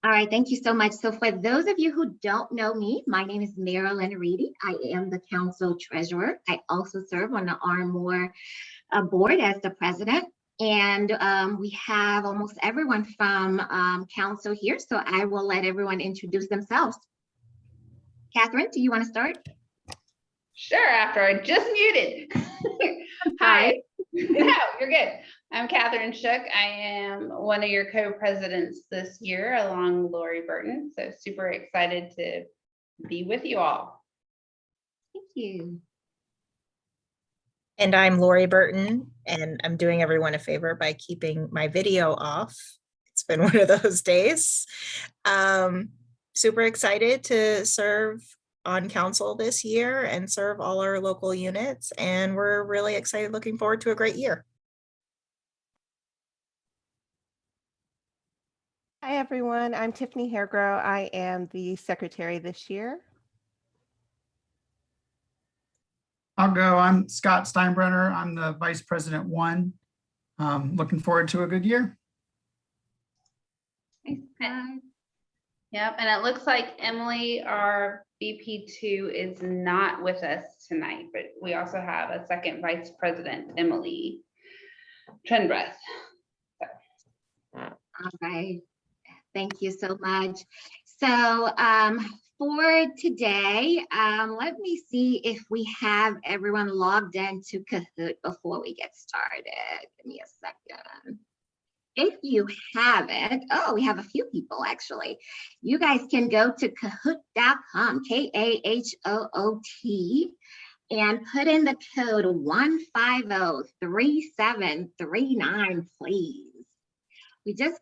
All right, thank you so much. So for those of you who don't know me, my name is Marieline Reedy. I am the council treasurer. I also serve on the Armour board as the president. And we have almost everyone from council here. So I will let everyone introduce themselves. Catherine, do you want to start? Sure, after I just muted. Hi. No, you're good. I'm Catherine Shook. I am one of your co-presidents this year along with Lori Burton. So super excited to be with you all. Thank you. And I'm Lori Burton, and I'm doing everyone a favor by keeping my video off. It's been one of those days. Super excited to serve on council this year and serve all our local units. And we're really excited, looking forward to a great year. Hi, everyone. I'm Tiffany Hairgrow. I am the secretary this year. I'll go. I'm Scott Steinbrenner. I'm the Vice President 1. Looking forward to a good year. Thanks, guys. Yep, and it looks like Emily, our VP2, is not with us tonight, but we also have a second Vice President, Emily Trenbreath. All right. Thank you so much. So for today, let me see if we have everyone logged into Kahoot before we get started. Give me a second. If you haven't, oh, we have a few people actually. You guys can go to kahoot.com, K-A-H-O-O-T, and put in the code 1503739, please. We're just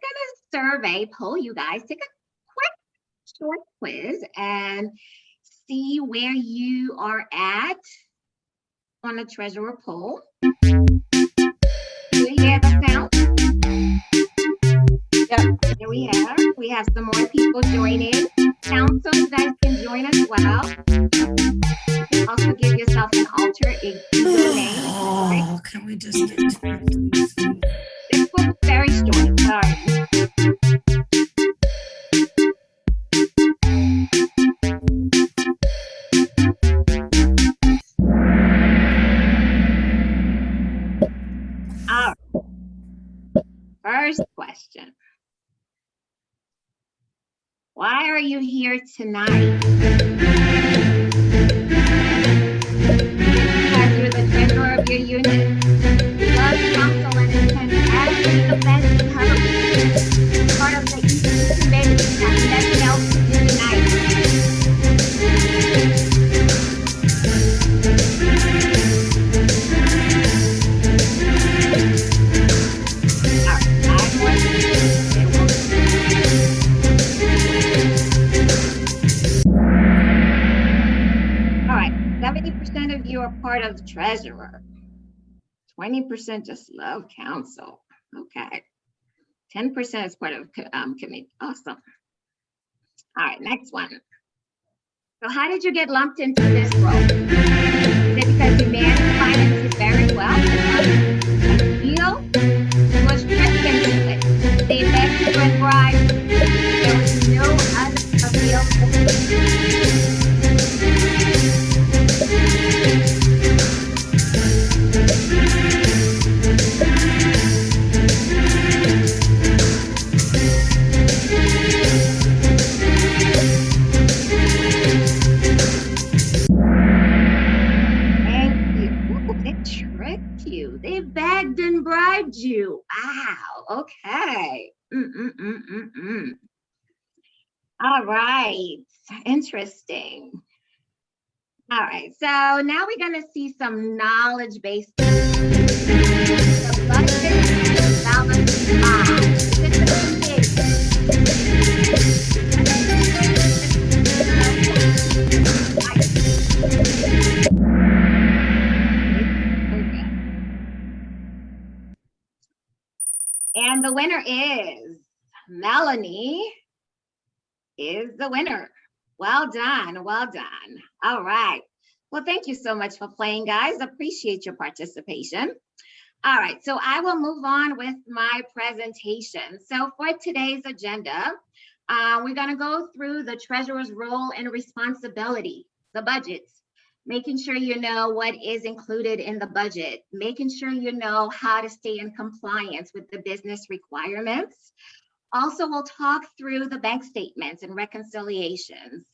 gonna poll you guys, take a quick short quiz and see where you are at on the treasurer poll. Do you hear the sound? Yep, here we have some more people joining. Council, you guys can join as well. You can also give yourself an alter ego name. Oh, can we just get to it? This was very short, sorry. All right. First question. Why are you here tonight? Because you're the treasurer of your unit. You love council and attend every event you host. Part of the EC committee. Have nothing else to do tonight. All right, 5 more seconds. 70% of you are part of the treasurer. 20% just love council. Okay. 10% is part of committee. Awesome. All right, next one. So how did you get lumped into this role? Is it because you manage finances very well? You was tricked into it. They begged you and bribed. There was no other appeal. They begged and bribed you. Wow. Okay. All right. Interesting. All right. So now we're going to see some knowledge-based. The budget is balanced and the winner is Melanie is the winner. Well done, well done. All right. Well, thank you so much for playing, guys. Appreciate your participation. All right, so I will move on with my presentation. So for today's agenda, We're gonna go through the treasurer's role and responsibility, the budgets, making sure you know what is included in the budget, making sure you know how to stay in compliance with the business requirements. Also, we'll talk through the bank statements and reconciliations,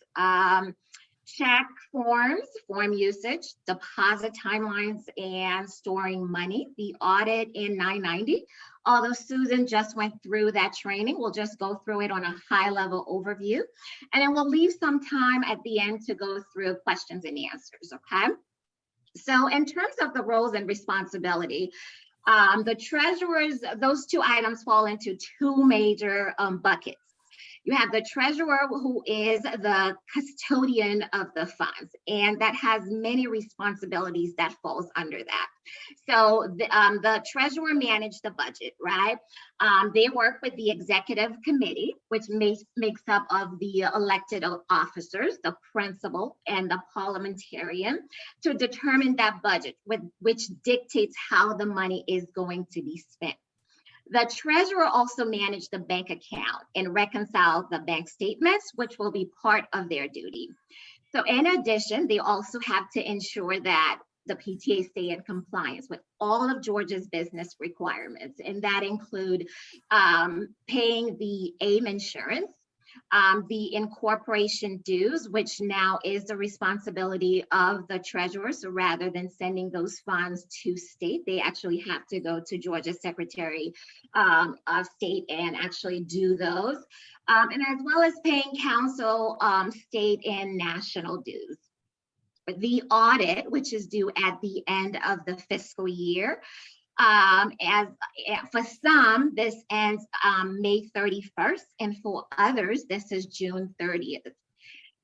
check forms, form usage, deposit timelines, and storing money, the audit in 990. Although Susan just went through that training, we'll just go through it on a high level overview. And then we'll leave some time at the end to go through questions and answers, okay? So in terms of the roles and responsibility, the treasurers, those two items fall into two major buckets. You have the treasurer, who is the custodian of the funds, and that has many responsibilities that falls under that. So the treasurer manages the budget, right? They work with the executive committee, which makes up of the elected officers, the principal, and the parliamentarian, to determine that budget, which dictates how the money is going to be spent. The treasurer also manages the bank account and reconciles the bank statements, which will be part of their duty. So in addition, they also have to ensure that the PTA stay in compliance with all of Georgia's business requirements, and that include paying the AIM insurance, the incorporation dues, which now is the responsibility of the treasurer. So rather than sending those funds to state, they actually have to go to Georgia Secretary of State and actually do those. And as well as paying council, state and national dues. The audit, which is due at the end of the fiscal year. As for some, this ends May 31st, and for others, this is June 30th.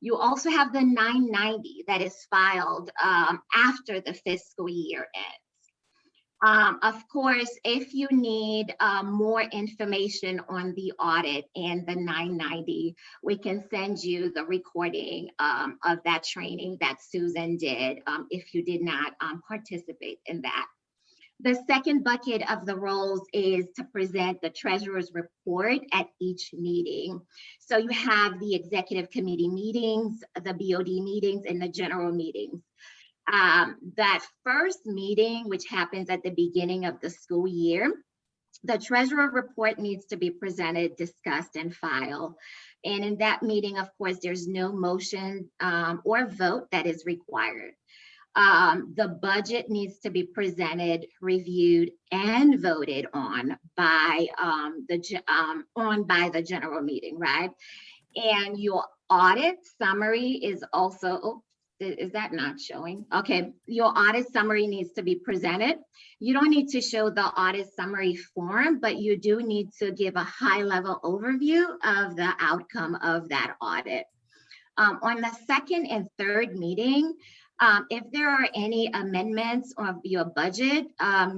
You also have the 990 that is filed after the fiscal year ends. Of course, if you need more information on the audit and the 990, we can send you the recording of that training that Susan did if you did not participate in that. The second bucket of the roles is to present the treasurer's report at each meeting. So you have the executive committee meetings, the BOD meetings, and the general meetings. That first meeting, which happens at the beginning of the school year, the treasurer report needs to be presented, discussed, and filed. And in that meeting, of course, there's no motion or vote that is required. The budget needs to be presented, reviewed, and voted on by the general meeting, right? And your audit summary is also, oh, is that not showing? Okay, your audit summary needs to be presented. You don't need to show the audit summary form, but you do need to give a high-level overview of the outcome of that audit. On the second and third meeting, if there are any amendments of your budget,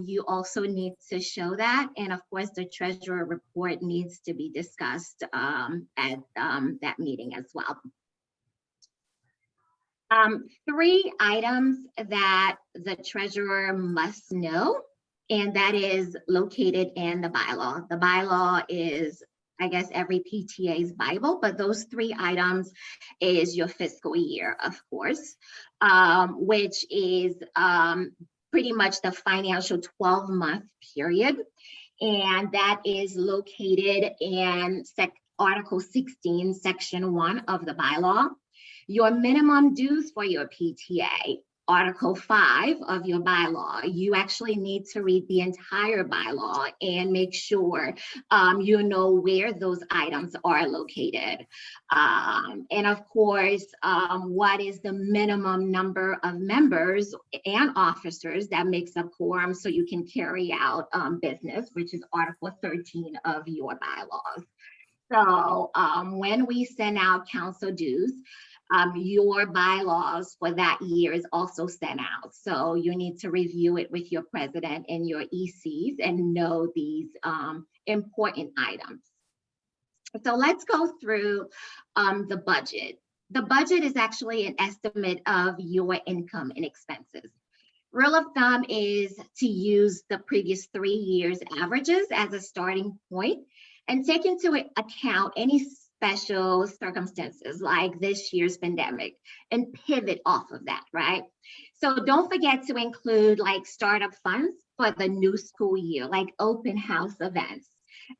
you also need to show that. And of course, the treasurer report needs to be discussed at that meeting as well. 3 items that the treasurer must know, and that is located in the bylaw. The bylaw is, I guess, every PTA's Bible, but those 3 items is your fiscal year, of course, which is pretty much the financial 12-month period. And that is located in Article 16, Section 1 of the bylaw. Your minimum dues for your PTA, Article 5 of your bylaw. You actually need to read the entire bylaw and make sure you know where those items are located. And of course, what is the minimum number of members and officers that makes up quorum so you can carry out business, which is Article 13 of your bylaws. So when we send out council dues, your bylaws for that year is also sent out. So you need to review it with your president and your ECs and know these important items. So let's go through the budget. The budget is actually an estimate of your income and expenses. Rule of thumb is to use the previous 3 years' averages as a starting point and take into account any special circumstances like this year's pandemic and pivot off of that, right? So don't forget to include like startup funds for the new school year, like open house events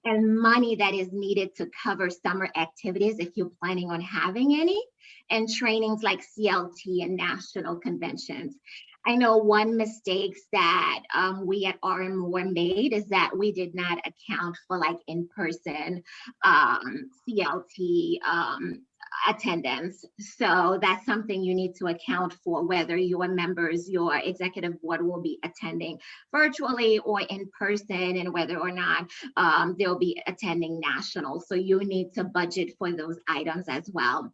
and money that is needed to cover summer activities if you're planning on having any, and trainings like CLT and national conventions. I know one mistake that we at RM made is that we did not account for like in-person CLT attendance. So that's something you need to account for, whether your members, your executive board will be attending virtually or in person, and whether or not they'll be attending national. So you need to budget for those items as well.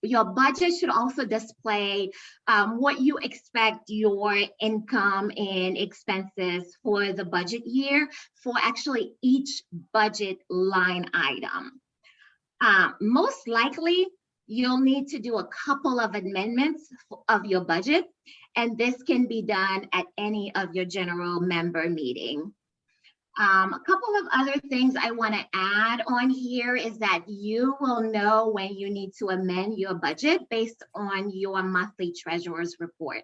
Your budget should also display what you expect your income and expenses for the budget year for actually each budget line item. Most likely, you'll need to do a couple of amendments of your budget, and this can be done at any of your general member meeting. A couple of other things I want to add on here is that you will know when you need to amend your budget based on your monthly treasurer's report.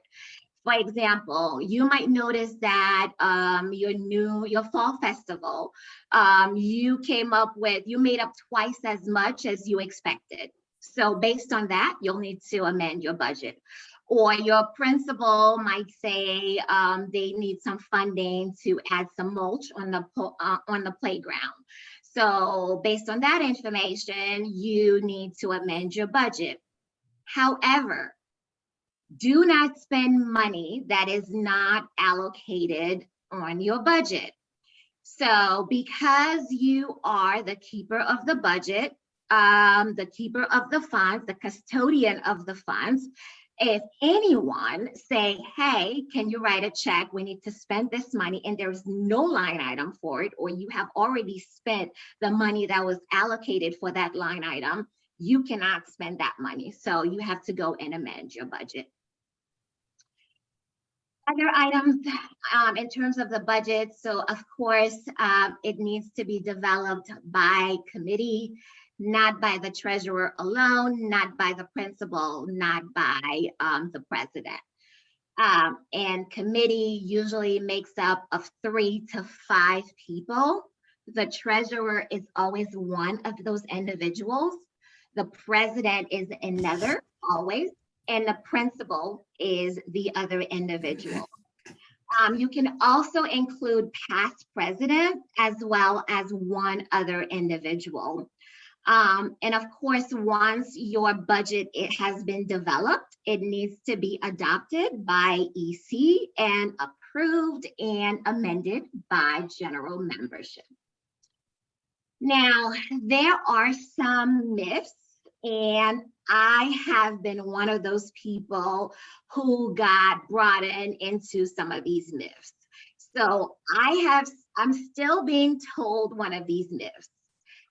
For example, you might notice that your fall festival, you made up twice as much as you expected. So based on that, you'll need to amend your budget. Or your principal might say they need some funding to add some mulch on the playground. So based on that information, you need to amend your budget. However, do not spend money that is not allocated on your budget. So because you are the keeper of the budget, the keeper of the funds, the custodian of the funds, if anyone say, hey, can you write a check? We need to spend this money, and there's no line item for it, or you have already spent the money that was allocated for that line item, you cannot spend that money. So you have to go and amend your budget. Other items in terms of the budget. So of course, it needs to be developed by committee, not by the treasurer alone, not by the principal, not by the president. And committee usually makes up of 3 to 5 people. The treasurer is always one of those individuals. The president is another, always, and the principal is the other individual. You can also include past president as well as one other individual. And of course, once your budget has been developed, it needs to be adopted by EC and approved and amended by general membership. Now, there are some myths, and I have been one of those people who got brought into some of these myths. So I'm still being told one of these myths.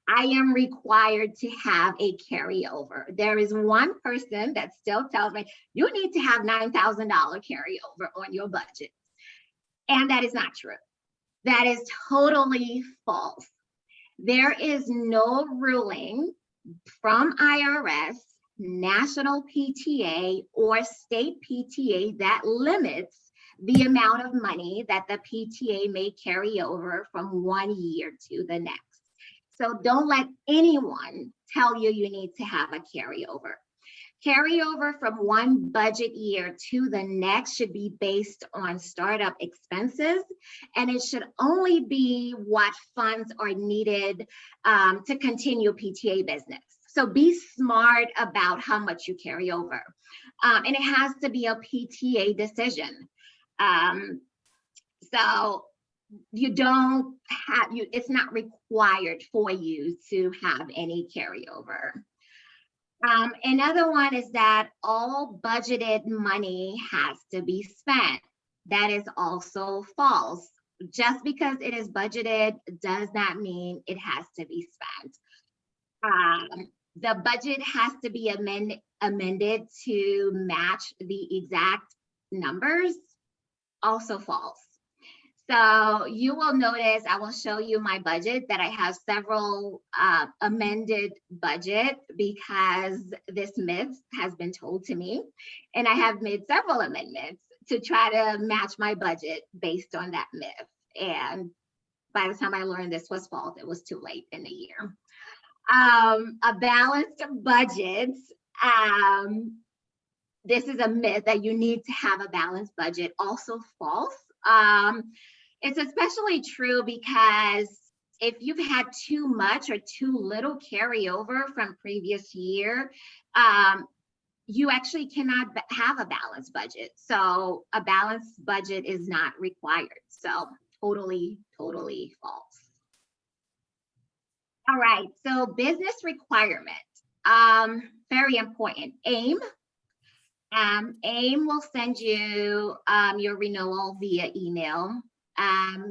I am required to have a carryover. There is one person that still tells me you need to have $9,000 carryover on your budget. And that is not true. That is totally false. There is no ruling from IRS, national PTA, or state PTA that limits the amount of money that the PTA may carry over from one year to the next. So don't let anyone tell you you need to have a carryover. Carryover from one budget year to the next should be based on startup expenses, and it should only be what funds are needed to continue PTA business. So be smart about how much you carry over. And it has to be a PTA decision. So you don't have, it's not required for you to have any carryover. Another one is that all budgeted money has to be spent. That is also false. Just because it is budgeted does not mean it has to be spent. The budget has to be amended to match the exact numbers. Also false. So you will notice, I will show you my budget, that I have several amended budget because this myth has been told to me. And I have made several amendments to try to match my budget based on that myth. And by the time I learned this was false, it was too late in the year. A balanced budget. This is a myth that you need to have a balanced budget. Also false. It's especially true because if you've had too much or too little carryover from previous year, you actually cannot have a balanced budget. So a balanced budget is not required. So totally false. All right, so business requirement, very important. AIM will send you your renewal via email.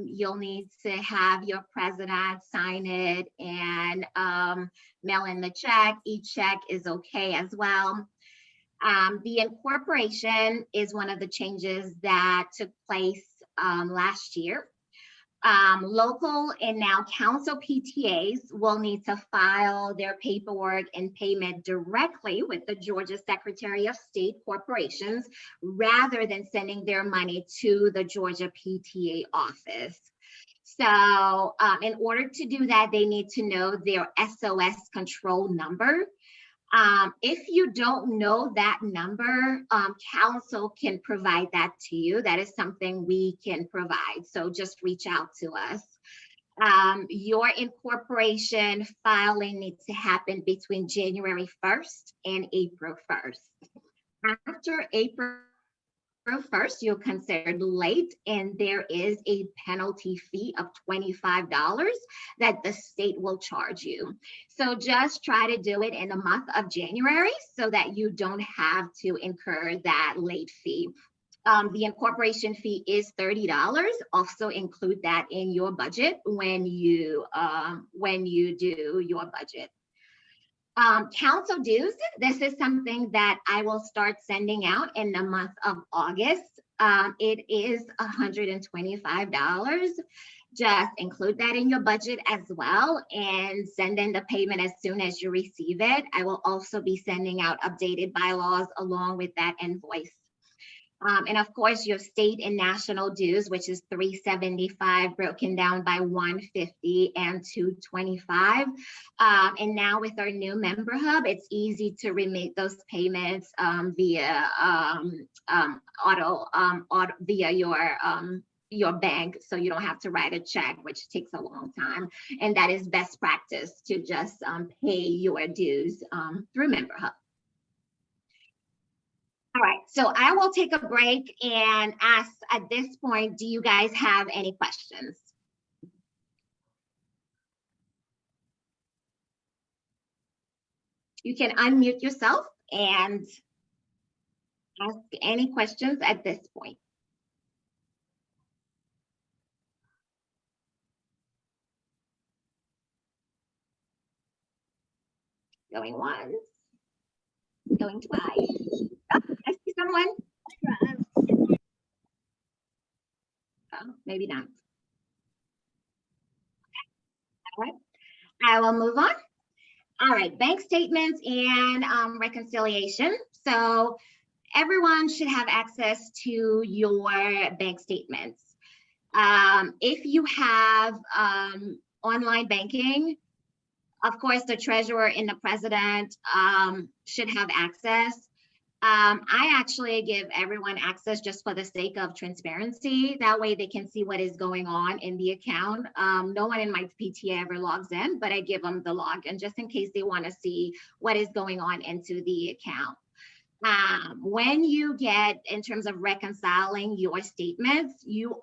You'll need to have your president sign it and mail in the check. E-check is okay as well. The incorporation is one of the changes that took place last year. Local and now council PTAs will need to file their paperwork and payment directly with the Georgia Secretary of State Corporations rather than sending their money to the Georgia PTA office. So in order to do that, they need to know their SOS control number. If you don't know that number, council can provide that to you. That is something we can provide. So just reach out to us. Your incorporation filing needs to happen between January 1st and April 1st. After April 1st, you're considered late, and there is a penalty fee of $25 that the state will charge you. So just try to do it in the month of January so that you don't have to incur that late fee. The incorporation fee is $30. Also include that in your budget when you do your budget. Council dues, this is something that I will start sending out in the month of August. It is $125. Just include that in your budget as well and send in the payment as soon as you receive it. I will also be sending out updated bylaws along with that invoice. And of course, your state and national dues, which is $375 broken down by $150 and $225. And now with our new member hub, it's easy to remit those payments via via your bank, so you don't have to write a check, which takes a long time. And that is best practice to just pay your dues through member hub. All right, so I will take a break and ask at this point, do you guys have any questions? You can unmute yourself and ask any questions at this point. Going once, going twice. Oh, I see someone. Oh, maybe not. All right, I will move on. All right, bank statements and reconciliation. So everyone should have access to your bank statements. If you have online banking, of course, the treasurer and the president should have access. I actually give everyone access just for the sake of transparency. That way they can see what is going on in the account. No one in my PTA ever logs in, but I give them the login just in case they want to see what is going on into the account. When you get, in terms of reconciling your statements, you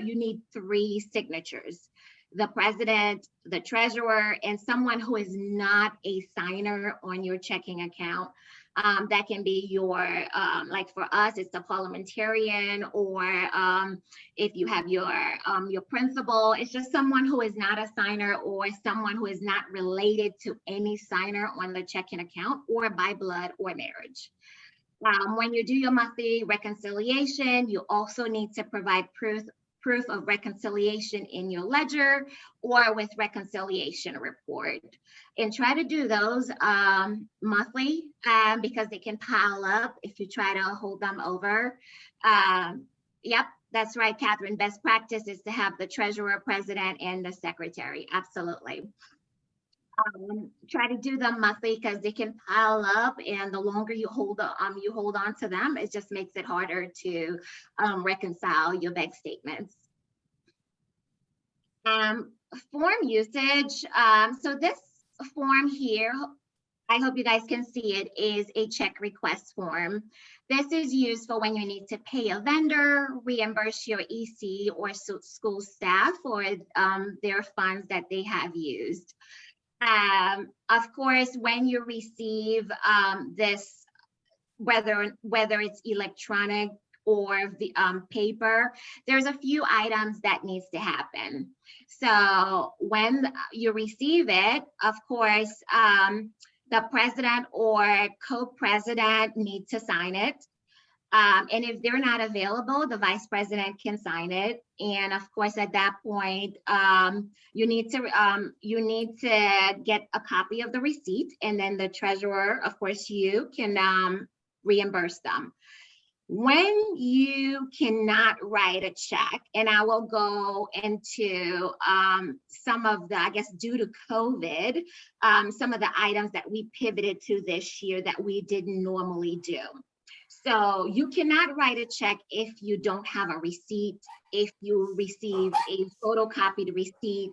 need 3 signatures: the president, the treasurer, and someone who is not a signer on your checking account. That can be your, like for us, it's the parliamentarian, or if you have your principal, it's just someone who is not a signer or someone who is not related to any signer on the checking account or by blood or marriage. When you do your monthly reconciliation, you also need to provide proof proof of reconciliation in your ledger or with reconciliation report. And try to do those monthly because they can pile up if you try to hold them over. Yep, that's right, Catherine. Best practice is to have the treasurer, president, and the secretary. Absolutely. Try to do them monthly because they can pile up, and the longer you hold on to them, it just makes it harder to reconcile your bank statements. Form usage. So this form here, I hope you guys can see it, is a check request form. This is used for when you need to pay a vendor, reimburse your EC or school staff for their funds that they have used. Of course, when you receive this, whether it's electronic or the paper, there's a few items that needs to happen. So when you receive it, of course, the president or co-president need to sign it. And if they're not available, the vice president can sign it. And of course, at that point, you need to get a copy of the receipt, and then the treasurer, of course, you can reimburse them. When you cannot write a check, and I will go into some of the, I guess, due to COVID, some of the items that we pivoted to this year that we didn't normally do. So you cannot write a check if you don't have a receipt, if you receive a photocopied receipt,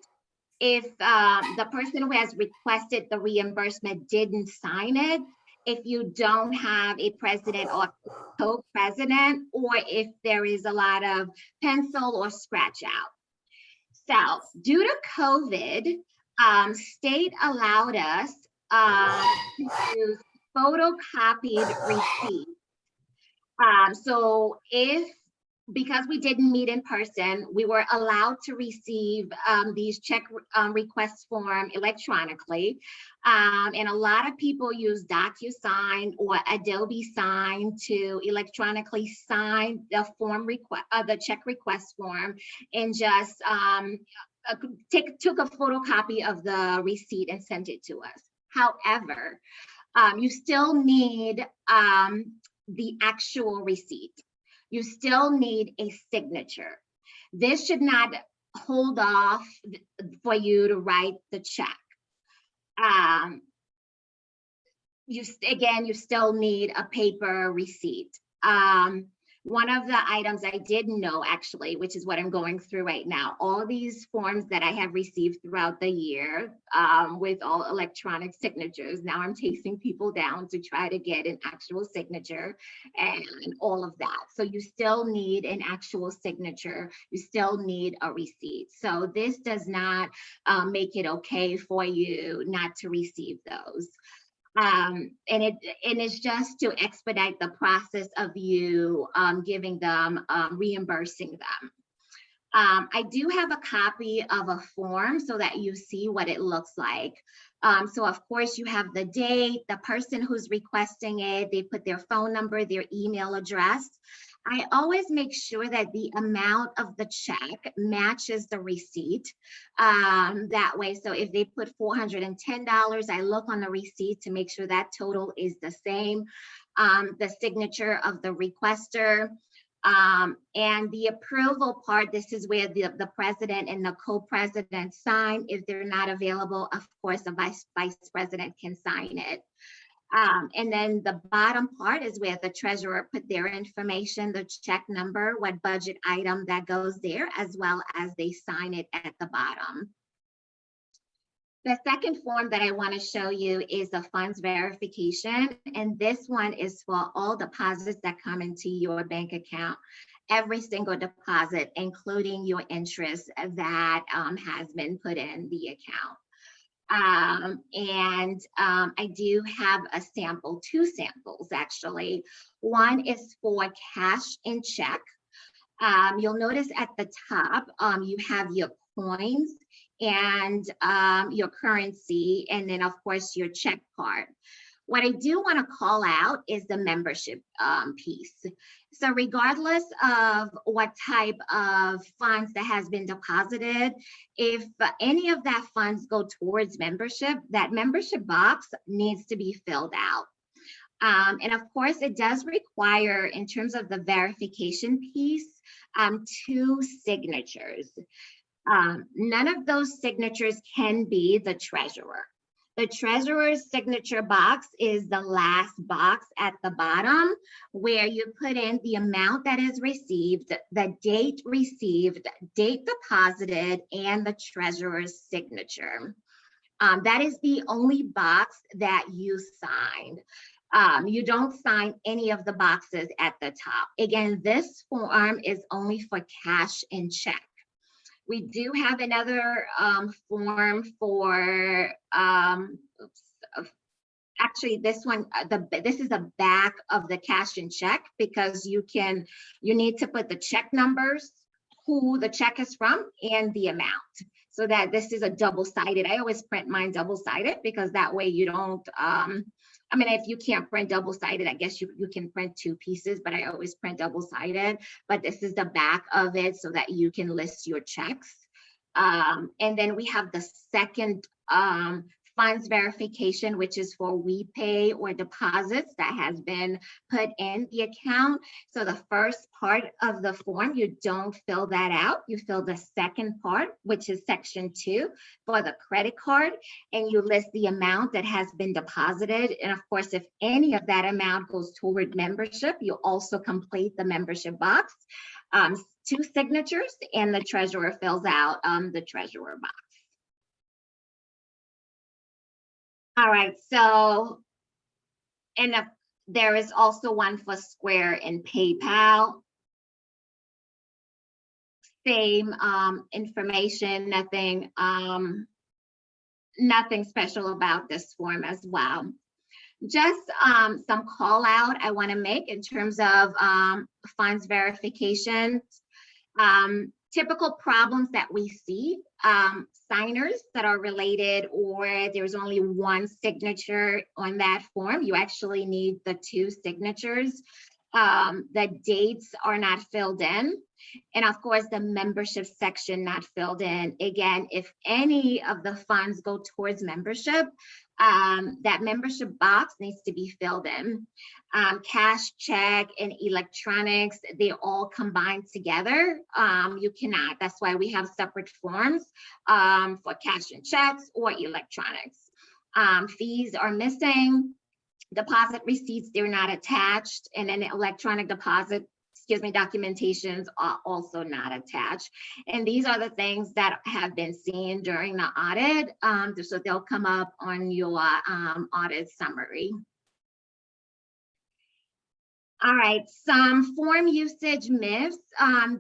if the person who has requested the reimbursement didn't sign it, if you don't have a president or co-president, or if there is a lot of pencil or scratch out. So due to COVID, state allowed us to use photocopied receipts. So because we didn't meet in person, we were allowed to receive these check request form electronically. And a lot of people use DocuSign or Adobe Sign to electronically sign the form the check request form, and just took a photocopy of the receipt and sent it to us. However, you still need the actual receipt. You still need a signature. This should not hold off for you to write the check. You still need a paper receipt. One of the items I didn't know, actually, which is what I'm going through right now, all these forms that I have received throughout the year with all electronic signatures. Now I'm chasing people down to try to get an actual signature and all of that. So you still need an actual signature. You still need a receipt. So this does not make it okay for you not to receive those. And it's just to expedite the process of you giving them, reimbursing them. I do have a copy of a form so that you see what it looks like. So of course you have the date, the person who's requesting it, they put their phone number, their email address. I always make sure that the amount of the check matches the receipt. That way, so if they put $410, I look on the receipt to make sure that total is the same. The signature of the requester. And the approval part, this is where the president and the co-president sign. If they're not available, of course, the vice president can sign it. And then the bottom part is where the treasurer put their information, the check number, what budget item that goes there, as well as they sign it at the bottom. The second form that I want to show you is the funds verification. And this one is for all deposits that come into your bank account, every single deposit, including your interest that has been put in the account. I do have a sample, two samples actually. One is for cash and check. You'll notice at the top, you have your coins and your currency, and then of course your check part. What I do want to call out is the membership piece. So regardless of what type of funds that has been deposited, if any of that funds go towards membership, that membership box needs to be filled out. And of course, it does require, in terms of the verification piece, 2 signatures. None of those signatures can be the treasurer. The treasurer's signature box is the last box at the bottom, where you put in the amount that is received, the date received, date deposited, and the treasurer's signature. That is the only box that you signed. You don't sign any of the boxes at the top. Again, this form is only for cash and check. We do have another form for, actually this one, this is the back of the cash and check, because you need to put the check numbers, who the check is from, and the amount. So that this is a double-sided. I always print mine double-sided, because that way you don't, I mean, if you can't print double-sided, I guess you can print 2 pieces, but I always print double-sided. But this is the back of it so that you can list your checks. And then we have the second funds verification, which is for WePay or deposits that has been put in the account. So the first part of the form, you don't fill that out. You fill the second part, which is section 2 for the credit card, and you list the amount that has been deposited. And of course, if any of that amount goes toward membership, you also complete the membership box. 2 signatures, and the treasurer fills out the treasurer box. All right, so, and there is also one for Square and PayPal. Same information, nothing special about this form as well. Just some call out I want to make in terms of funds verification. Typical problems that we see, signers that are related, or there's only one signature on that form. You actually need the 2 signatures. The dates are not filled in. And of course, the membership section not filled in. Again, if any of the funds go towards membership, that membership box needs to be filled in. Cash, check, and electronics, they all combined together. You cannot. That's why we have separate forms for cash and checks or electronics. Fees are missing. Deposit receipts, they're not attached. And then electronic deposit, documentations are also not attached. And these are the things that have been seen during the audit. So they'll come up on your audit summary. All right, some form usage myths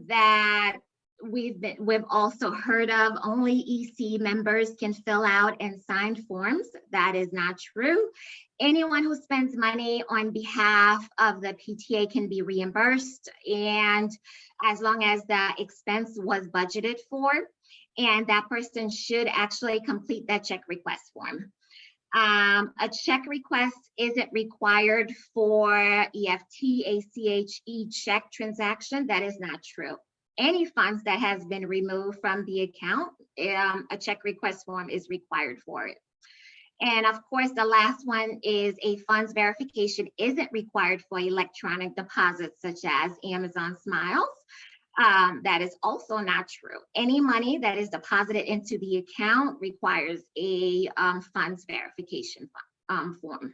that we've also heard of. Only EC members can fill out and sign forms. That is not true. Anyone who spends money on behalf of the PTA can be reimbursed, and as long as the expense was budgeted for, and that person should actually complete that check request form. A check request isn't required for EFT, ACH, e-check transaction. That is not true. Any funds that has been removed from the account, a check request form is required for it. And of course, the last one is a funds verification isn't required for electronic deposits such as Amazon Smiles. That is also not true. Any money that is deposited into the account requires a funds verification form.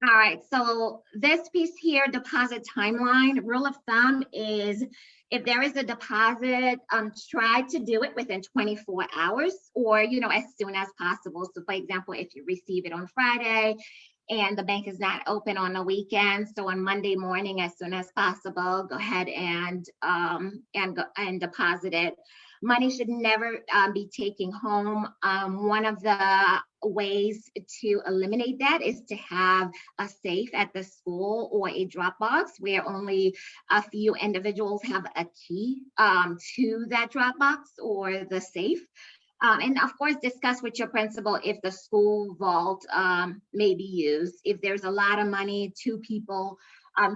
All right, so this piece here, deposit timeline, rule of thumb is if there is a deposit, try to do it within 24 hours or, as soon as possible. So for example, if you receive it on Friday and the bank is not open on the weekend, so on Monday morning, as soon as possible, go ahead and deposit it. Money should never be taken home. One of the ways to eliminate that is to have a safe at the school or a drop box where only a few individuals have a key to that drop box or the safe. And of course, discuss with your principal if the school vault may be used, if there's a lot of money, 2 people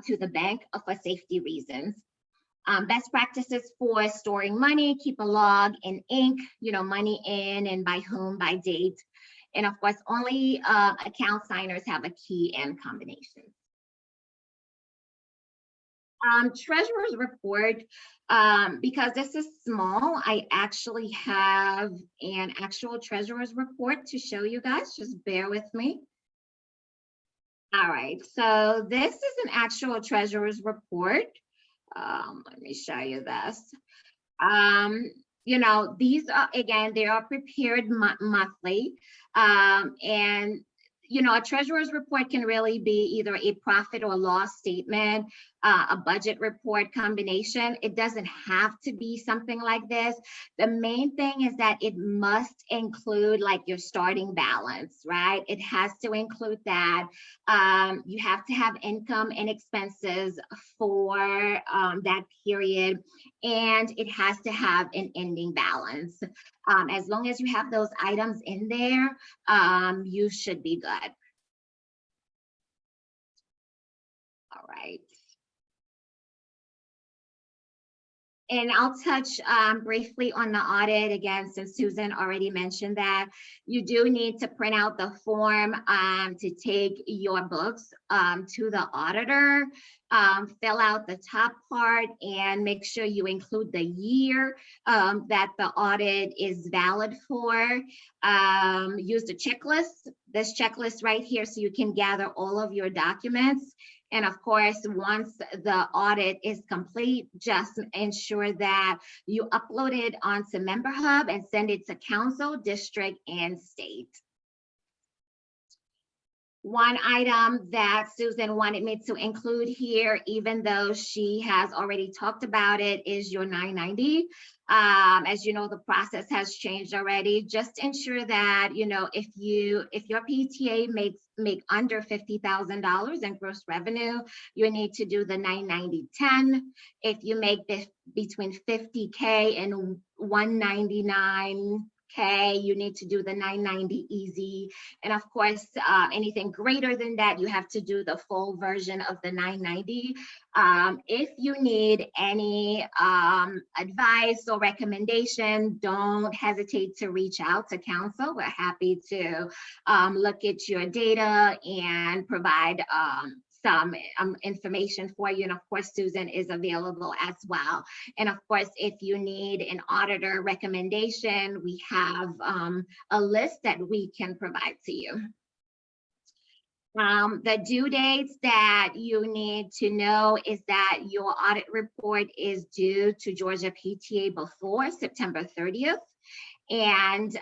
to the bank for safety reasons. Best practices for storing money, keep a log in ink, money in and by whom, by date. And of course, only account signers have a key and combination. Treasurer's report, because this is small, I actually have an actual treasurer's report to show you guys. Just bear with me. All right, so this is an actual treasurer's report. Let me show you this. These are, again, they are prepared monthly. And a treasurer's report can really be either a profit or loss statement, a budget report combination. It doesn't have to be something like this. The main thing is that it must include like your starting balance, right? It has to include that. You have to have income and expenses for that period, and it has to have an ending balance. As long as you have those items in there, you should be good. All right. And I'll touch briefly on the audit again, since Susan already mentioned that. You do need to print out the form to take your books to the auditor, fill out the top part and make sure you include the year that the audit is valid for. Use the checklist, this checklist right here, so you can gather all of your documents. And of course, once the audit is complete, just ensure that you upload it onto Member Hub and send it to council, district, and state. One item that Susan wanted me to include here, even though she has already talked about it, is your 990. As you know, the process has changed already. Just ensure that, if your PTA make under $50,000 in gross revenue, you need to do the 990-10. If you make this between 50K and 199K, you need to do the 990 easy. And of course, anything greater than that, you have to do the full version of the 990. If you need any advice or recommendation, don't hesitate to reach out to council. We're happy to look at your data and provide some information for you. And of course, Susan is available as well. And of course, if you need an auditor recommendation, we have a list that we can provide to you. The due dates that you need to know is that your audit report is due to Georgia PTA before September 30th. And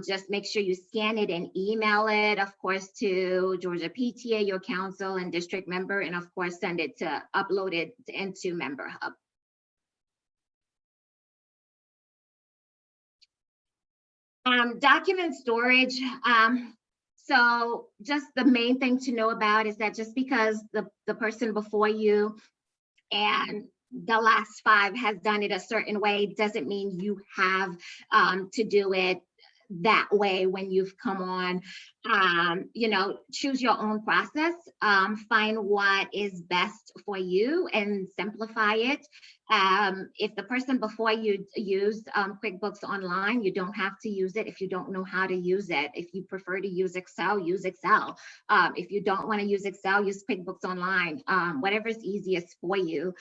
just make sure you scan it and email it, of course, to Georgia PTA, your council and district member, and of course, send it to upload it into Member Hub. Document storage. So just the main thing to know about is that just because the person before you and the last 5 has done it a certain way doesn't mean you have to do it that way when you've come on. Choose your own process, find what is best for you and simplify it. If the person before you used QuickBooks Online, you don't have to use it if you don't know how to use it. If you prefer to use Excel, use Excel. If you don't want to use Excel, use QuickBooks Online, whatever is easiest for you.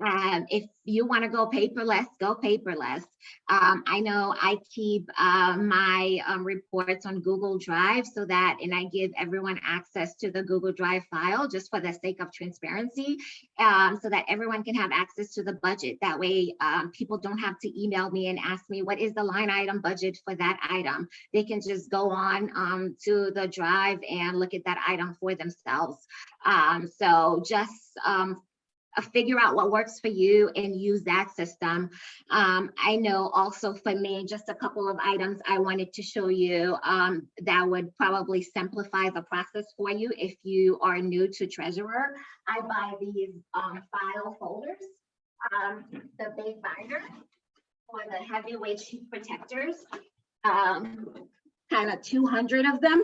If you want to go paperless, go paperless. I know I keep my reports on Google Drive and I give everyone access to the Google Drive file just for the sake of transparency, so that everyone can have access to the budget. That way people don't have to email me and ask me, what is the line item budget for that item? They can just go on to the Drive and look at that item for themselves. So just figure out what works for you and use that system. I know also for me, just a couple of items I wanted to show you that would probably simplify the process for you if you are new to Treasurer. I buy these file folders, the big binder for the heavyweight sheet protectors. kind of 200 of them.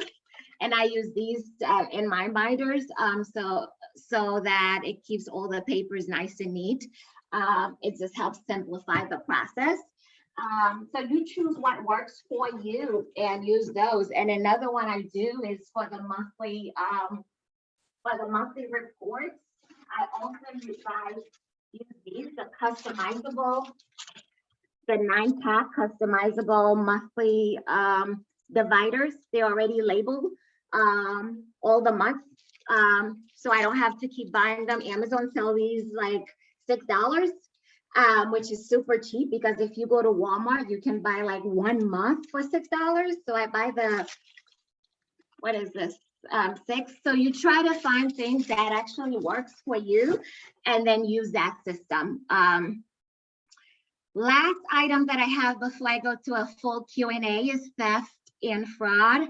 And I use these in my binders so that it keeps all the papers nice and neat. It just helps simplify the process. So you choose what works for you and use those. And another one I do is for the monthly reports. I also use these, the customizable, the 9-pack customizable monthly dividers. They're already labeled all the months. So I don't have to keep buying them. Amazon sell these like $6, which is super cheap because if you go to Walmart, you can buy like 1 month for $6. So I buy the, what is this? 6. So you try to find things that actually works for you and then use that system. Last item that I have before I go to a full Q&A is theft and fraud.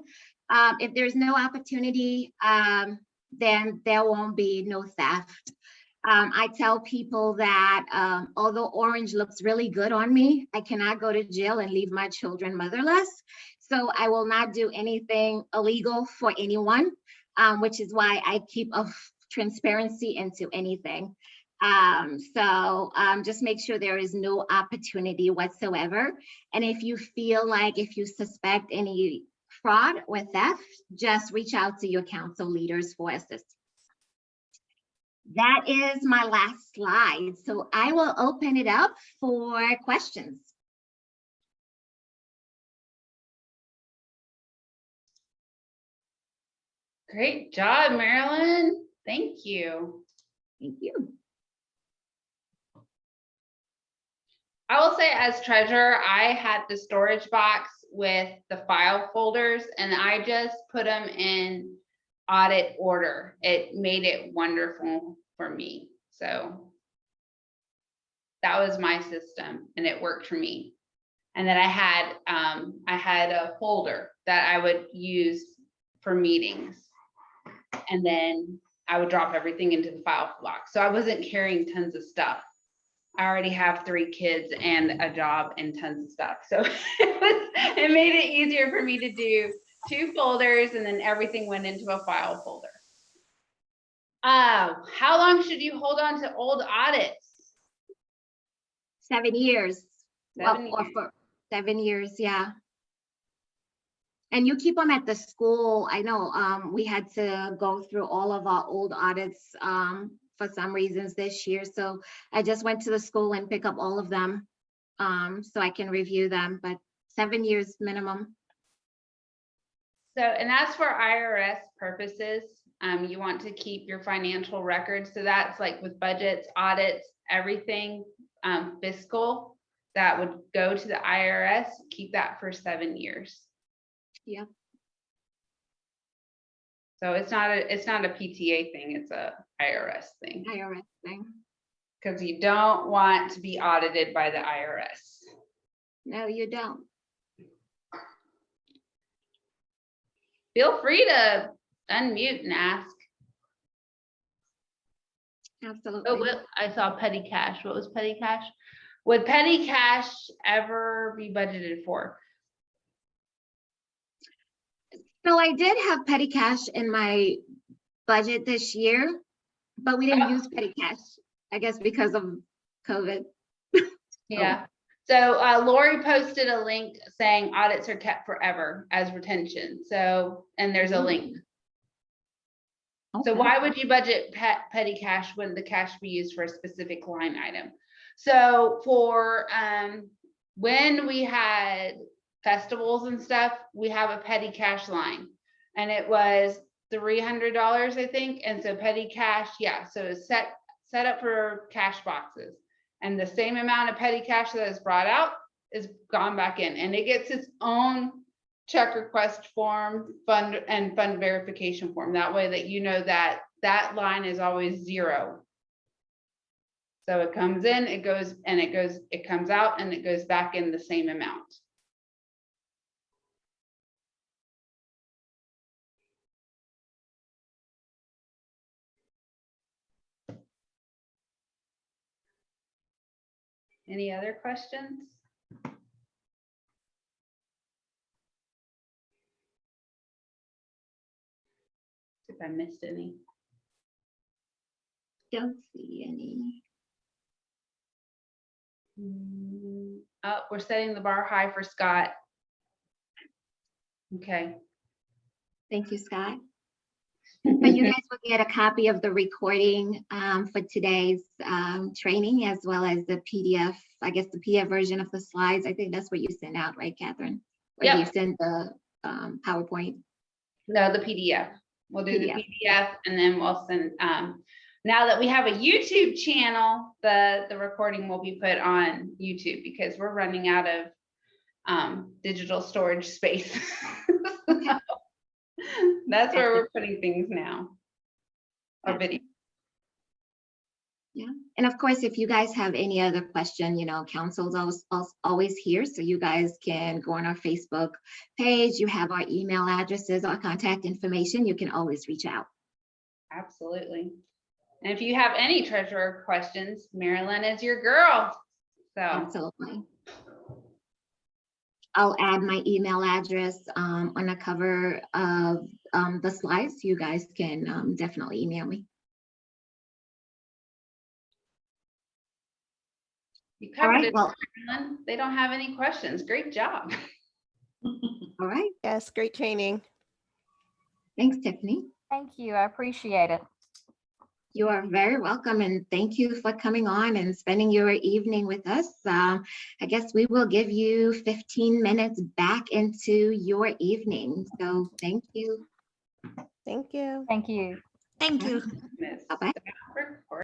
If there's no opportunity, then there won't be no theft. I tell people that although orange looks really good on me, I cannot go to jail and leave my children motherless. So I will not do anything illegal for anyone, which is why I keep a transparency into anything. So just make sure there is no opportunity whatsoever. And if you feel like, if you suspect any fraud or theft, just reach out to your council leaders for assistance. That is my last slide. So I will open it up for questions. Great job, Marilyn. Thank you. Thank you. I will say as treasurer, I had the storage box with the file folders and I just put them in audit order. It made it wonderful for me. So that was my system and it worked for me. And then I had a folder that I would use for meetings. And then I would drop everything into the file box. So I wasn't carrying tons of stuff. I already have 3 kids and a job and tons of stuff. So it made it easier for me to do 2 folders and then everything went into a file folder. How long should you hold on to old audits? 7 years. 7 Well, or years. for 7 years, yeah. And you keep them at the school. I know we had to go through all of our old audits for some reasons this year. So I just went to the school and pick up all of them so I can review them, but 7 years minimum. So, and that's for IRS purposes. You want to keep your financial records. So that's like with budgets, audits, everything fiscal that would go to the IRS, keep that for 7 years. Yeah. So it's not a PTA thing, it's a IRS thing. IRS thing. Because you don't want to be audited by the IRS. No, you don't. Feel free to unmute and ask. Absolutely. Oh, well, I saw petty cash. What was petty cash? Would petty cash ever be budgeted for? So I did have petty cash in my budget this year, but we didn't use petty cash, I guess because of COVID. Yeah. So Lori posted a link saying audits are kept forever as retention. So, and there's a link. So Okay. why would you budget petty cash when the cash be used for a specific line item? So for when we had festivals and stuff, we have a petty cash line and it was $300, I think. And so petty cash, yeah. So it's set up for cash boxes and the same amount of petty cash that is brought out is gone back in and it gets its own check request form, fund verification form. That way that you know that that line is always 0. So it comes in, it goes, and it comes out and it goes back in the same amount. Any other questions? if I missed any. Don't see any. Oh, we're setting the bar high for Scott. Okay. Thank you, Scott. But you guys will get a copy of the recording for today's training, as well as the PDF, I guess the PDF version of the slides. I think that's what you sent out, right, Catherine? Or do you Yep. send the PowerPoint? No, the PDF. We'll do the PDF. PDF and then we'll send, now that we have a YouTube channel, the recording will be put on YouTube because we're running out of digital storage space. That's where we're putting things now. Our video. And of course, if you guys have any other question, council's always here. So you guys can go on our Facebook page. You have our email addresses, our contact information. You can always reach out. Absolutely. And if you have any treasurer questions, Marilyn is your girl. So Absolutely. I'll add my email address on the cover of the slides. You guys can definitely email me. you All covered right, it, well, Marilyn. They don't have any questions. Great job. all right. Yes, great training. Thanks, Tiffany. Thank you. I appreciate it. You are very welcome, and thank you for coming on and spending your evening with us. I guess we will give you 15 minutes back into your evening. So thank you. Thank you. Thank you. Thank you. Miss Bye-bye. Stafford.